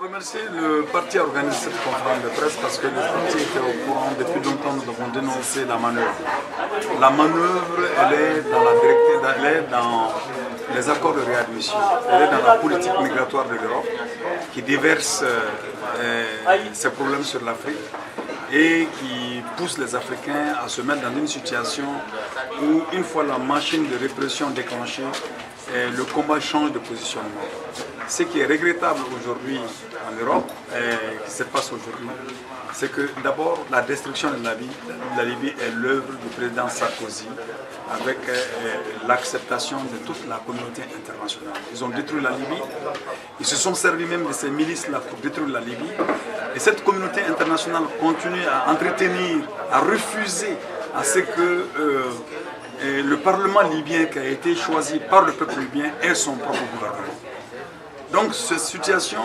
remercier le parti à organiser cette conférence de presse parce que le parti était au courant. Depuis longtemps, nous avons dénoncé la manœuvre. La manœuvre, elle est dans la directive, elle est dans les accords de réadmission. Elle est dans la politique migratoire de l'Europe qui déverse ses problèmes sur l'Afrique et qui pousse les Africains à se mettre dans une situation où, une fois la machine de répression déclenchée, le combat change de positionnement. Ce qui est regrettable aujourd'hui en Europe, et qui se passe aujourd'hui, c'est que d'abord la destruction de la Libye est l'œuvre du président Sarkozy avec l'acceptation de toute la communauté internationale. Ils ont détruit la Libye, ils se sont servis même de ces milices-là pour détruire la Libye. Et cette communauté internationale continue à entretenir, à refuser à ce que le Parlement libyen qui a été choisi par le peuple libyen ait son propre gouvernement. Donc cette situation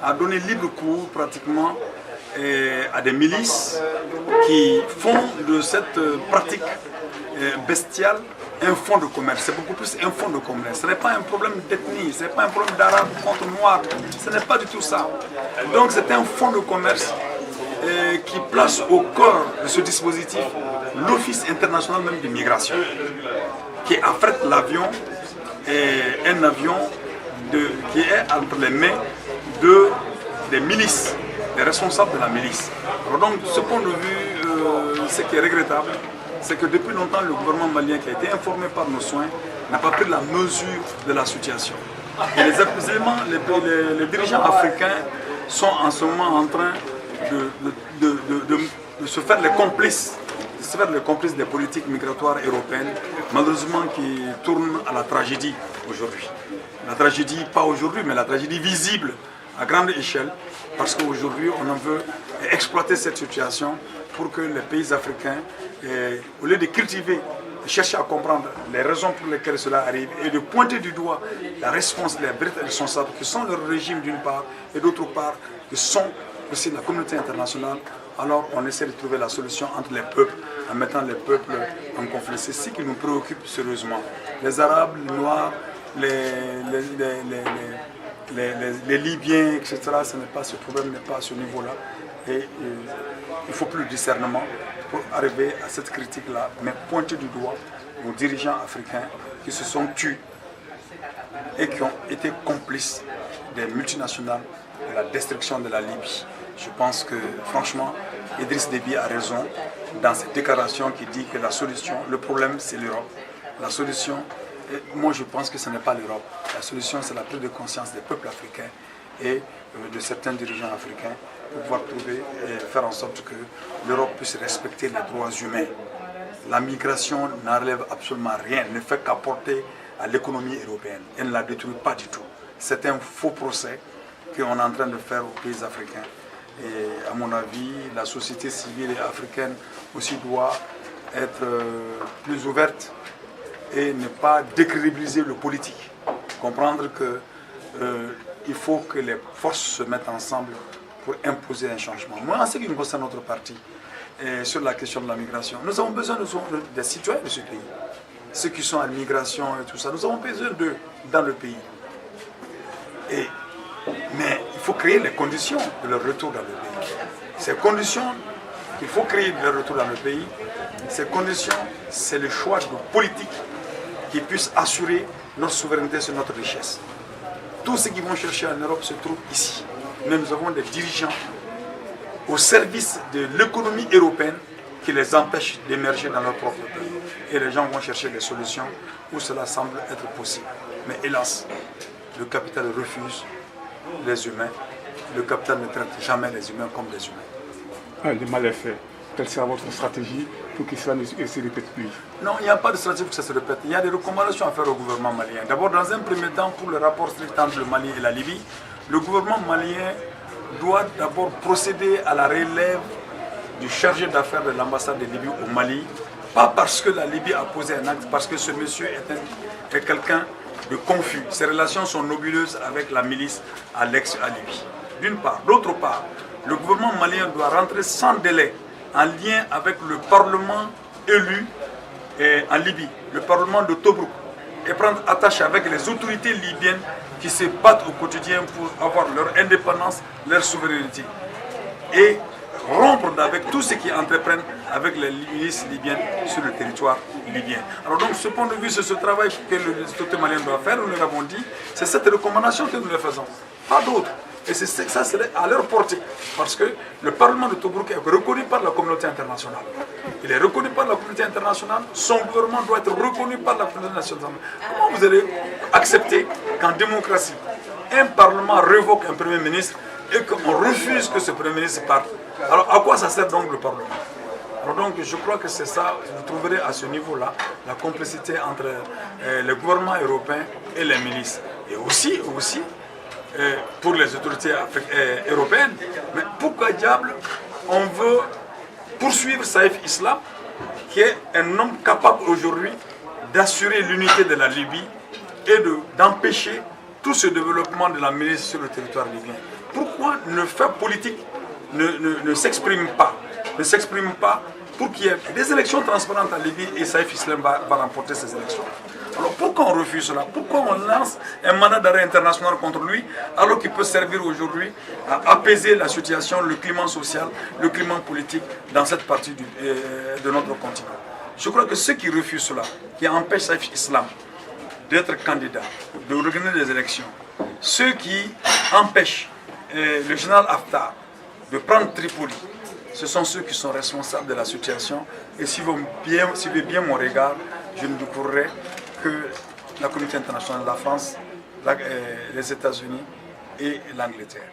a donné libre cours pratiquement à des milices qui font de cette pratique bestiale un fonds de commerce. C'est beaucoup plus un fonds de commerce. Ce n'est pas un problème d'ethnie, ce n'est pas un problème d'arabe contre noir, ce n'est pas du tout ça. Donc c'est un fonds de commerce qui place au cœur de ce dispositif l'Office international même de migration, qui affrète l'avion, un avion qui est entre les mains des milices, des responsables de la milice. Alors donc, de ce point de vue, ce qui est regrettable, c'est que depuis longtemps, le gouvernement malien qui a été informé par nos soins n'a pas pris la mesure de la situation. Et les dirigeants africains sont en ce moment en train de se faire les complices des politiques migratoires européennes, malheureusement qui tournent à la tragédie aujourd'hui. La tragédie, pas aujourd'hui, mais la tragédie visible à grande échelle, parce qu'aujourd'hui, on en veut exploiter cette situation pour que les pays africains, au lieu de cultiver, de chercher à comprendre les raisons pour lesquelles cela arrive et de pointer du doigt les véritables responsables qui sont leur régime d'une part et d'autre part qui sont aussi la communauté internationale, alors on essaie de trouver la solution entre les peuples en mettant les peuples en conflit. C'est ce qui nous préoccupe sérieusement. Les Arabes, les Noirs, les Libyens, etc. Ce problème n'est pas à ce niveau-là. Et il ne faut plus de discernement pour arriver à cette critique-là, mais pointer du doigt aux dirigeants africains qui se sont tués et qui ont été complices des multinationales de la destruction de la Libye. Je pense que, franchement, Idriss Déby a raison dans cette déclaration qui dit que la solution, le problème, c'est l'Europe. La solution, moi je pense que ce n'est pas l'Europe. La solution, c'est la prise de conscience des peuples africains et de certains dirigeants africains pour pouvoir trouver et faire en sorte que l'Europe puisse respecter les droits humains. La migration n'enlève absolument rien, ne fait qu'apporter à l'économie européenne. Elle ne la détruit pas du tout. C'est un faux procès qu'on est en train de faire aux pays africains. Et à mon avis, la société civile africaine aussi doit être plus ouverte et ne pas décrédibiliser le politique. Comprendre qu'il faut que les forces se mettent ensemble pour imposer un changement. Moi, en ce qui me concerne notre parti, sur la question de la migration, nous avons besoin des citoyens de ce pays. Ceux qui sont à l'immigration et tout ça, nous avons besoin d'eux dans le pays. Mais il faut créer les conditions de leur retour dans le pays. Ces conditions qu'il faut créer de leur retour dans le pays, ces conditions, c'est le choix de politique qui puisse assurer notre souveraineté sur notre richesse. Tout ce qu'ils vont chercher en Europe se trouve ici. Mais nous avons des dirigeants au service de l'économie européenne qui les empêchent d'émerger dans leur propre pays. Et les gens vont chercher des solutions où cela semble être possible. Mais hélas, le capital refuse les humains. Le capital ne traite jamais les humains comme des humains. Le mal est fait. Quelle sera votre stratégie pour que cela ne se répète plus? Non, il n'y a pas de stratégie pour que ça se répète. Il y a des recommandations à faire au gouvernement malien. D'abord, dans un premier temps, pour le rapport strict entre le Mali et la Libye, le gouvernement malien doit d'abord procéder à la relève du chargé d'affaires de l'ambassade de Libye au Mali. Pas parce que la Libye a posé un acte, parce que ce monsieur est quelqu'un de confus. Ses relations sont nébuleuses avec la milice à l'ex-Libye. D'une part. D'autre part, le gouvernement malien doit rentrer sans délai en lien avec le Parlement élu en Libye, le Parlement de Tobrouk, et prendre attache avec les autorités libyennes qui se battent au quotidien pour avoir leur indépendance, leur souveraineté. Et rompre avec tout ce qui entreprennent avec les milices libyennes sur le territoire libyen. Alors donc, ce point de vue, c'est ce travail que le Société malienne doit faire, nous l'avons dit, c'est cette recommandation que nous leur faisons, pas d'autre. Et ça, c'est à leur portée, parce que le Parlement de Tobrouk est reconnu par la communauté internationale. Il est reconnu par la communauté internationale, son gouvernement doit être reconnu par la communauté internationale. Comment vous allez accepter qu'en démocratie, un Parlement révoque un Premier ministre et qu'on refuse que ce Premier ministre parte? Alors à quoi ça sert donc le Parlement? Alors donc je crois que c'est ça, vous trouverez à ce niveau-là la complicité entre le gouvernement européen et les milices. Et aussi pour les autorités européennes, mais pourquoi diable on veut poursuivre Saïf Islam, qui est un homme capable aujourd'hui d'assurer l'unité de la Libye et d'empêcher tout ce développement de la milice sur le territoire libyen? Pourquoi le fait politique ne s'exprime pas pour qu'il y ait des élections transparentes en Libye et Saïf Islam va remporter ces élections? Alors pourquoi on refuse cela? Pourquoi on lance un mandat d'arrêt international contre lui alors qu'il peut servir aujourd'hui à apaiser la situation, le climat social, le climat politique dans cette partie de notre continent? Je crois que ceux qui refusent cela, qui empêchent Saïf Islam d'être candidat, de organiser des élections, ceux qui empêchent le général Haftar de prendre Tripoli, ce sont ceux qui sont responsables de la situation. Et si vous suivez bien mon regard, je ne découvrirai que la communauté internationale, la France, les États-Unis et l'Angleterre.